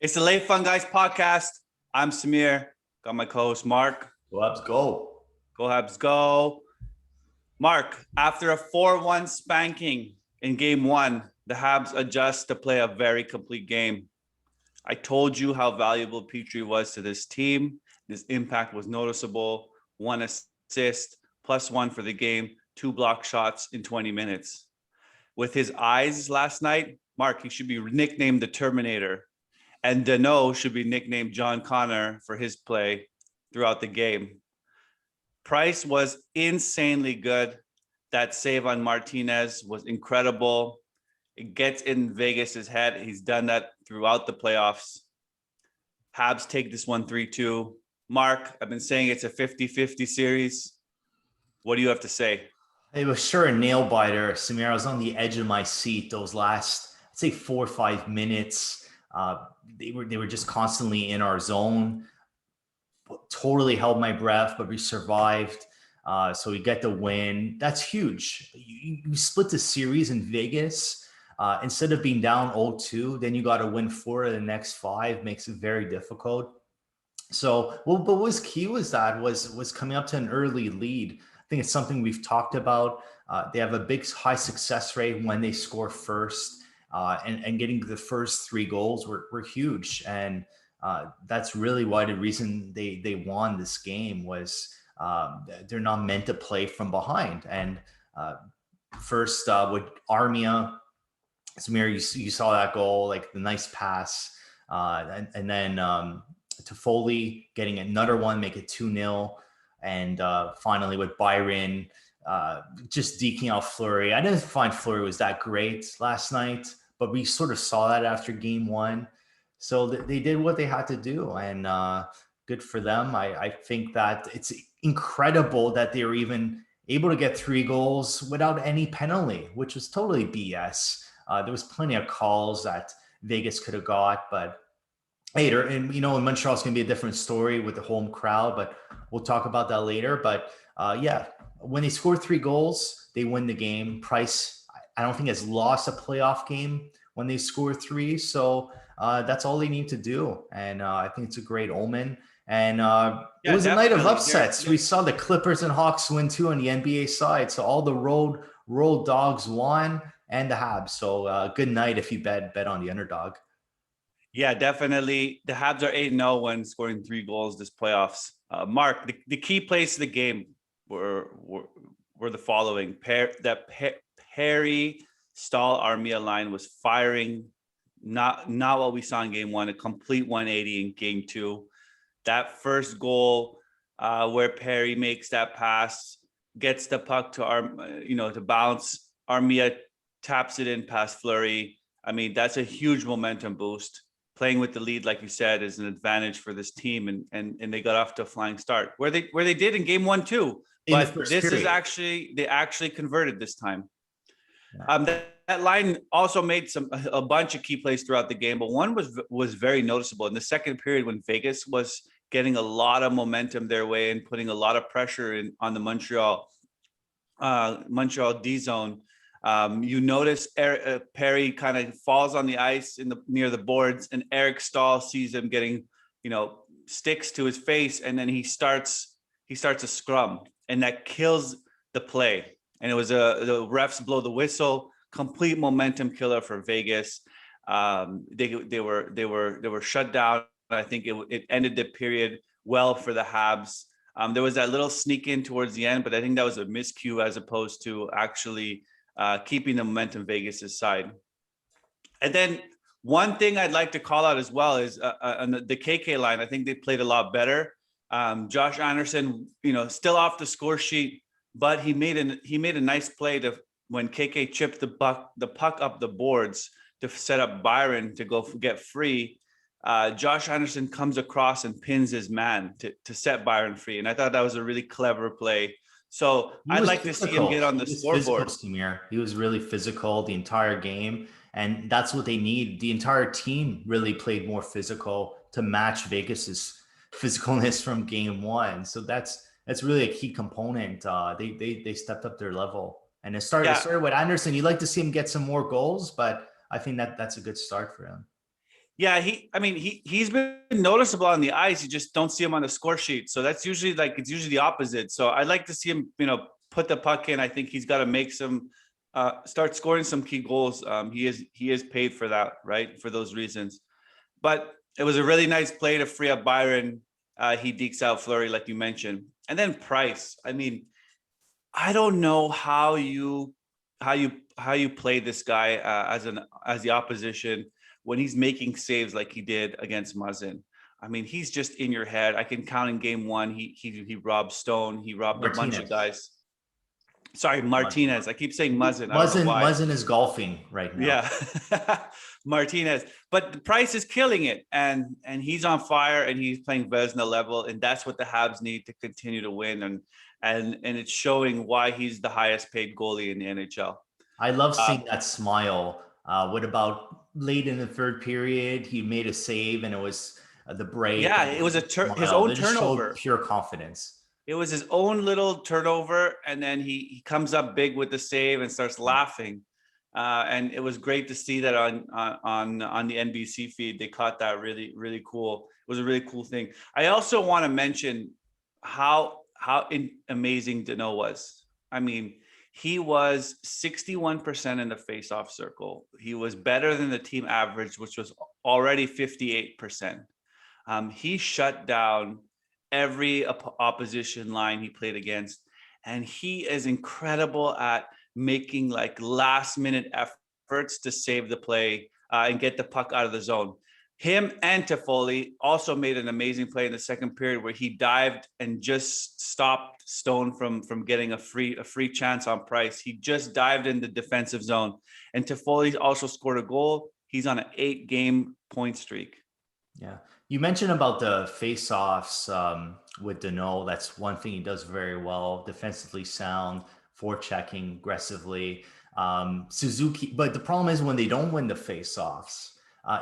It's the Late Fun Guys podcast. I'm Samir. Got my co-host Mark. Go Habs, go. Go Habs, go. Mark, after a 4-1 spanking in game one, the Habs adjust to play a very complete game. I told you how valuable Petry was to this team. His impact was noticeable. 1 assist, +1 for the game, 2 block shots in 20 minutes. With his eyes last night, Mark, he should be nicknamed the Terminator. And Dano should be nicknamed John Connor for his play throughout the game. Price was insanely good. That save on Martinez was incredible. It gets in Vegas's head. He's done that throughout the playoffs. Habs take this one 3-2. Mark, I've been saying it's a 50-50 series. What do you have to say? It was sure a nail biter, Samir. I was on the edge of my seat those last, I'd say 4 or 5 minutes. They were just constantly in our zone. Totally held my breath, but we survived. So we get the win. That's huge. You split the series in Vegas. Instead of being down 0-2, then you got to win 4 of the next 5. Makes it very difficult. So, but what was key was coming up to an early lead. I think it's something we've talked about. They have a big high success rate when they score first. And getting the first 3 goals were huge. And that's really why the reason they won this game was they're not meant to play from behind. And first with Armia, Samir, you saw that goal, like the nice pass. And then Toffoli getting another one, make it 2-0. And finally with Byron, just deking out Fleury. I didn't find Fleury was that great last night, but we sort of saw that after game one. So they did what they had to do, and good for them. I think that it's incredible that they were even able to get 3 goals without any penalty, which was totally BS. There was plenty of calls that Vegas could have got, but hey, and in Montreal's going to be a different story with the home crowd, but we'll talk about that later. But yeah, when they score 3 goals, they win the game. Price, I don't think has lost a playoff game when they score 3. So that's all they need to do. And I think it's a great omen. And it was a night of upsets. We saw the Clippers and Hawks win too on the NBA side. So all the road dogs won and the Habs. So good night if you bet on the underdog. Yeah, definitely. The Habs are 8-0 when scoring 3 goals this playoffs. Mark, the key plays of the game were the following. Perry Stahl Armia line was firing, not what we saw in game one, a complete 180 in game 2. That first goal where Perry makes that pass, gets the puck to bounce. Armia taps it in past Fleury. I mean, that's a huge momentum boost. Playing with the lead, like you said, is an advantage for this team, and they got off to a flying start where they did in game 1 too. But this is they actually converted this time. Yeah. That line also made a bunch of key plays throughout the game, but one was very noticeable in the second period when Vegas was getting a lot of momentum their way and putting a lot of pressure on the Montreal D zone. You notice Perry kind of falls on the ice near the boards, and Eric Stahl sees him getting, sticks to his face, and then he starts a scrum, and that kills the play. And it was the refs blow the whistle, complete momentum killer for Vegas. They were shut down. I think it ended the period well for the Habs. There was that little sneak in towards the end, but I think that was a miscue as opposed to actually keeping the momentum Vegas' side. And then one thing I'd like to call out as well is on the KK line. I think they played a lot better. Josh Anderson, still off the score sheet, but he made a nice play when KK chipped the puck up the boards to set up Byron to go get free. Josh Anderson comes across and pins his man to set Byron free, and I thought that was a really clever play. So I'd like to see him get on the scoreboard. He was really physical the entire game, and that's what they need. The entire team really played more physical to match Vegas's physicalness from game 1. So that's really a key component. They stepped up their level, and it started with Anderson. You'd like to see him get some more goals, but I think that's a good start for him. Yeah, he's been noticeable on the ice. You just don't see him on the score sheet. So that's usually it's usually the opposite. So I'd like to see him, put the puck in. I think he's got to make some start scoring some key goals. He is paid for that, right? For those reasons. But it was a really nice play to free up Byron. He dekes out Fleury, like you mentioned. And then Price. I mean, I don't know how you play this guy as the opposition when he's making saves like he did against Muzzin. I mean, he's just in your head. I can count in game one. He robbed Stone. He robbed a bunch of Martinez. guys. Sorry, Martinez. I keep saying Muzzin. I don't know why. Muzzin is golfing right now. Yeah, Martinez. But the Price is killing it, and he's on fire, and he's playing Vezina level, and that's what the Habs need to continue to win, and it's showing why he's the highest paid goalie in the NHL. I love seeing that smile. What about late in the third period? He made a save, and it was the break. Yeah, it was his own turnover. Pure confidence. It was his own little turnover, and then he comes up big with the save and starts laughing. And it was great to see that on the NBC feed. They caught that really, really cool. It was a really cool thing. I also want to mention how amazing Danault was. I mean, he was 61% in the faceoff circle. He was better than the team average, which was already 58%. He shut down every opposition line he played against, and he is incredible at making last minute efforts to save the play and get the puck out of the zone. Him and Toffoli also made an amazing play in the second period where he dived and just stopped Stone from getting a free chance on Price. He just dived in the defensive zone, and Toffoli also scored a goal. He's on an 8-game point streak. Yeah. You mentioned about the face-offs with Danault. That's one thing he does very well. Defensively sound, forechecking aggressively. Suzuki, but the problem is when they don't win the face-offs,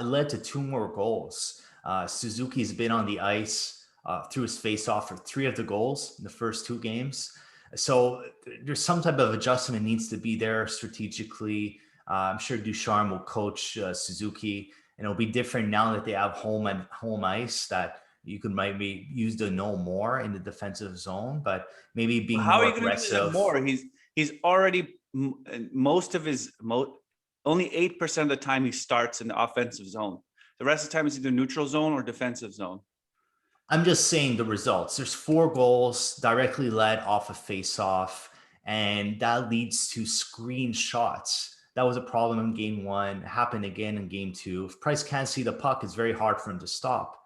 it led to 2 more goals. Suzuki's been on the ice through his face-off for 3 of the goals in the first 2 games. So there's some type of adjustment needs to be there strategically. I'm sure Ducharme will coach Suzuki. And it'll be different now that they have home ice, that you could maybe use Danault more in the defensive zone, but maybe being more aggressive. He's already only 8% of the time he starts in the offensive zone. The rest of the time is either neutral zone or defensive zone. I'm just saying the results. There's 4 goals directly led off a face-off, and that leads to screen shots. That was a problem in game 1. It happened again in game 2. If Price can't see the puck, it's very hard for him to stop.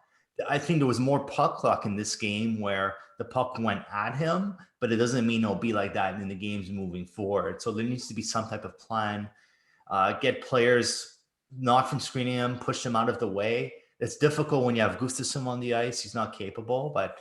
I think there was more puck luck in this game where the puck went at him, but it doesn't mean it'll be like that in the games moving forward. So there needs to be some type of plan. Get players not from screening him, push them out of the way. It's difficult when you have Gustafsson on the ice. He's not capable, but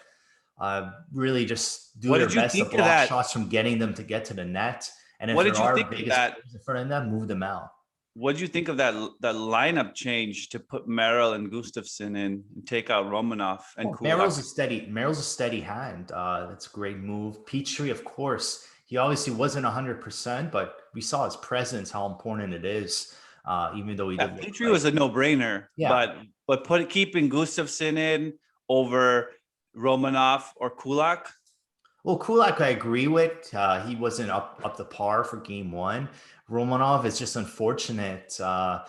really just do their best to block shots from getting them to get to the net. And if there are biggest players in front of them, move them out. What did you think of that lineup change to put Merrill and Gustafsson in and take out Romanov and Kulak? Merrill's a steady hand. That's a great move. Petry, of course, he obviously wasn't 100%, but we saw his presence, how important it is. Even though he did. Petry was a no-brainer. Yeah. But keeping Gustafsson in over Romanov or Kulak. Well, Kulak, I agree with. He wasn't up to par for game 1. Romanov is just unfortunate. I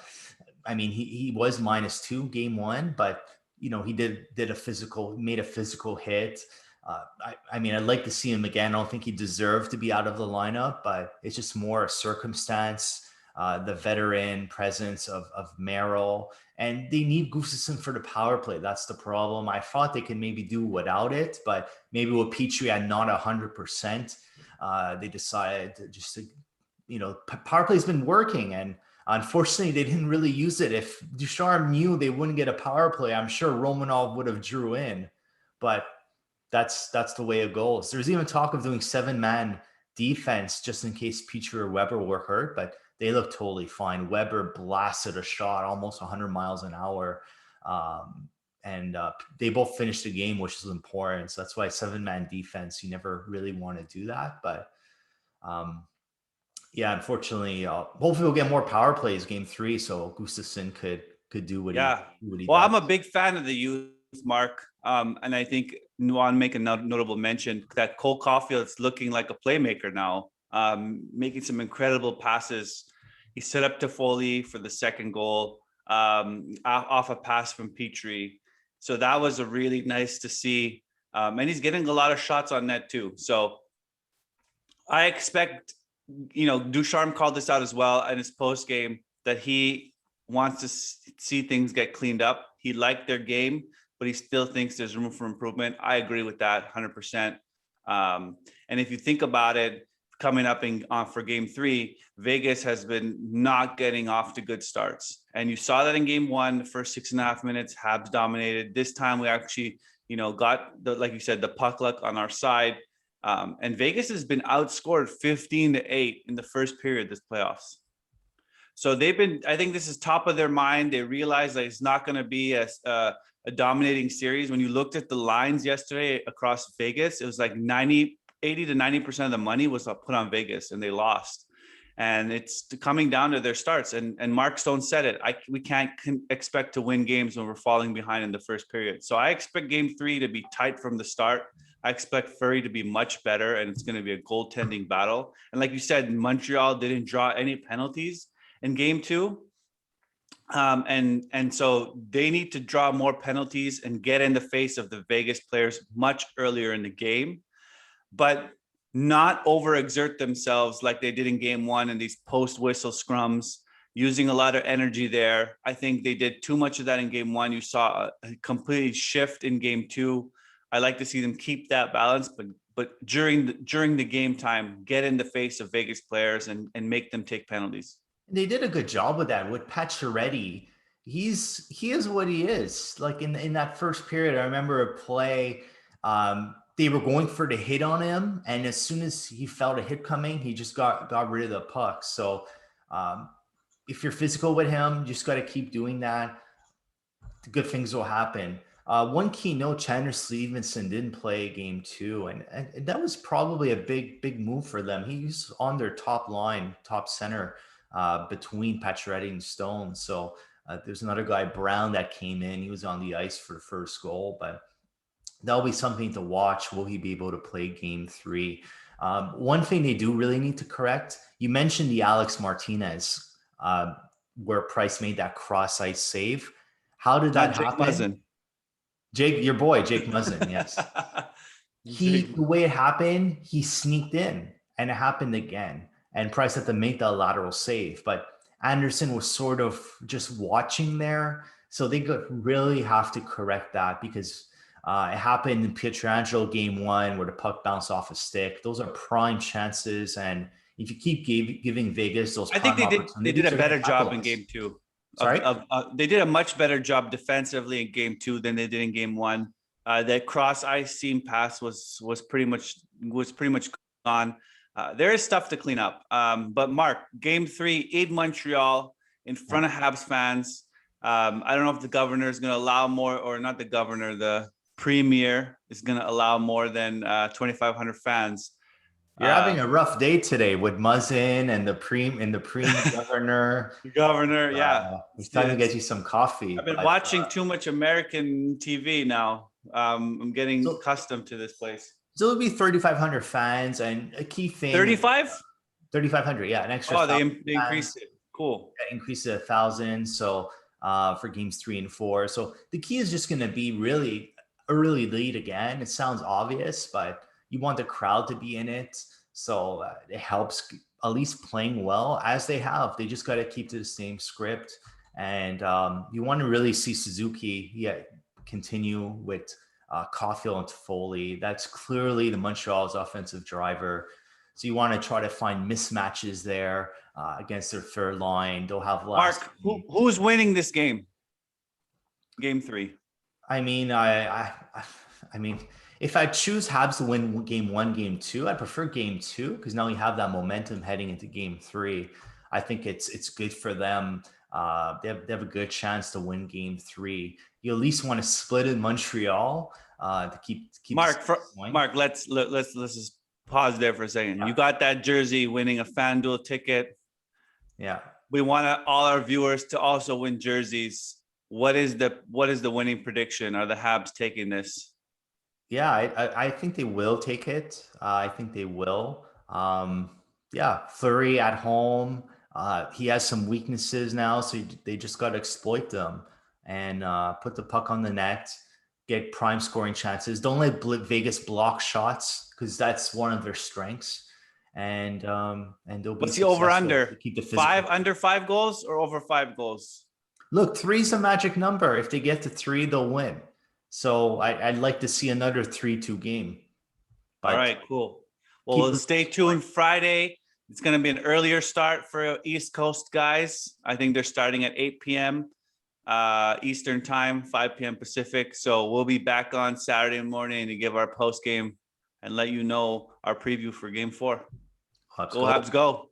mean, he was -2 game 1, but he made a physical hit. I mean, I'd like to see him again. I don't think he deserved to be out of the lineup, but it's just more a circumstance. The veteran presence of Merrill, and they need Gustafsson for the power play. That's the problem. I thought they could maybe do without it, but maybe with Petry at not 100%, they decided just to, power play's been working, and unfortunately they didn't really use it. If Ducharme knew they wouldn't get a power play, I'm sure Romanov would have drew in, but that's the way it goes. There's even talk of doing 7-man defense just in case Petry or Weber were hurt, but they look totally fine. Weber blasted a shot almost 100 miles an hour. And they both finished the game, which is important. So that's why 7-man defense, you never really want to do that. But yeah, unfortunately, hopefully we'll get more power plays game 3 so Gustafsson could could do what Yeah. he Well, does. I'm a big fan of the youth, Mark. And I think I want to make a notable mention that Cole Caufield is looking like a playmaker now, making some incredible passes. He set up Toffoli for the second goal off a pass from Petry. So that was a really nice to see. And he's getting a lot of shots on net too. So I expect, Ducharme called this out as well in his post game, that he wants to see things get cleaned up. He liked their game, but he still thinks there's room for improvement. I agree with that 100%. And if you think about it, coming up for game 3, Vegas has been not getting off to good starts. And you saw that in game 1, the first 6.5 minutes, Habs dominated. This time we actually, got like you said, the puck luck on our side. And Vegas has been outscored 15-8 in the first period this playoffs. So I think this is top of their mind. They realize that it's not going to be a dominating series. When you looked at the lines yesterday across Vegas, it was like 80 to 90% of the money was put on Vegas, and they lost. And it's coming down to their starts. And Mark Stone said it. We can't expect to win games when we're falling behind in the first period. So I expect game 3 to be tight from the start. I expect Fleury to be much better, and it's going to be a goaltending battle. And like you said, Montreal didn't draw any penalties in game 2. And so they need to draw more penalties and get in the face of the Vegas players much earlier in the game, but not overexert themselves like they did in game 1 in these post-whistle scrums, using a lot of energy there. I think they did too much of that in game 1. You saw a complete shift in game 2. I like to see them keep that balance, but during the game time, get in the face of Vegas players and make them take penalties. They did a good job with that. With Petry, he is what he is. Like in that first period, I remember a play. They were going for the hit on him, and as soon as he felt a hit coming, he just got rid of the puck. So if you're physical with him, you just got to keep doing that. Good things will happen. One key note: Chandler Stevenson didn't play game 2, and that was probably a big move for them. He's on their top line, top center. Between Petry and Stone. So there's another guy, Brown, that came in. He was on the ice for the first goal, but that'll be something to watch. Will he be able to play game 3? One thing they do really need to correct, you mentioned the Alex Martinez, where Price made that cross ice save. How did that happen? Muzzin. Jake, your boy, Jake Muzzin, yes. The way it happened, he sneaked in, and it happened again. And Price had to make that lateral save, but Anderson was sort of just watching there. So they really have to correct that, because it happened in Pietrangelo game 1 where the puck bounced off a stick. Those are prime chances. And if you keep giving Vegas those prime opportunities, they did a better job in game 2. Sorry? They did a much better job defensively in game 2 than they did in game 1. That cross ice seam pass was pretty much gone. There is stuff to clean up. But Mark, game 3 in Montreal in front of Habs fans. I don't know if the governor is going to allow more, or not the governor, the premier is going to allow more than 2,500 fans. You're having a rough day today with Muzzin and the governor. Governor, yeah. It's time to get you some coffee. I've been watching too much American TV now. I'm getting accustomed to this place. So it'll be 3,500 fans, and a key thing. 3,500, yeah, an extra. Oh, they increased it. Cool. Yeah, increased it 1,000. So for games 3 and 4. So the key is just going to be really early lead again. It sounds obvious, but you want the crowd to be in it. So it helps at least playing well as they have. They just got to keep to the same script. And you want to really see Suzuki continue with Caufield and Toffoli. That's clearly the Montreal's offensive driver. So you want to try to find mismatches there against their third line. They'll have Mark, who's winning this game? Game 3. I mean, I mean, if I choose Habs to win game 1, game 2, I prefer game 2, because now you have that momentum heading into game 3. I think it's good for them. They have a good chance to win game 3. You at least want to split in Montreal to keep Mark, let's just pause there for a second. Yeah. You got that jersey, winning a FanDuel ticket. Yeah. We want all our viewers to also win jerseys. What is the winning prediction? Are the Habs taking this? Yeah, I think they will take it. I think they will. Yeah, Fleury at home. He has some weaknesses now, so they just got to exploit them and put the puck on the net, get prime scoring chances. Don't let Vegas block shots because that's one of their strengths. And they'll be What's the over successful if they under? keep the physical. Under 5 goals or over 5 goals? Look, 3's a magic number. If they get to 3, they'll win. So I'd like to see another 3-2 game. All But right, cool. Well, stay tuned Friday. It's going to be an earlier start for East Coast guys. I think they're starting at 8 p.m. Eastern time, 5 p.m. Pacific. So we'll be back on Saturday morning to give our post game and let you know our preview for Game 4. let's Go go. Habs, go.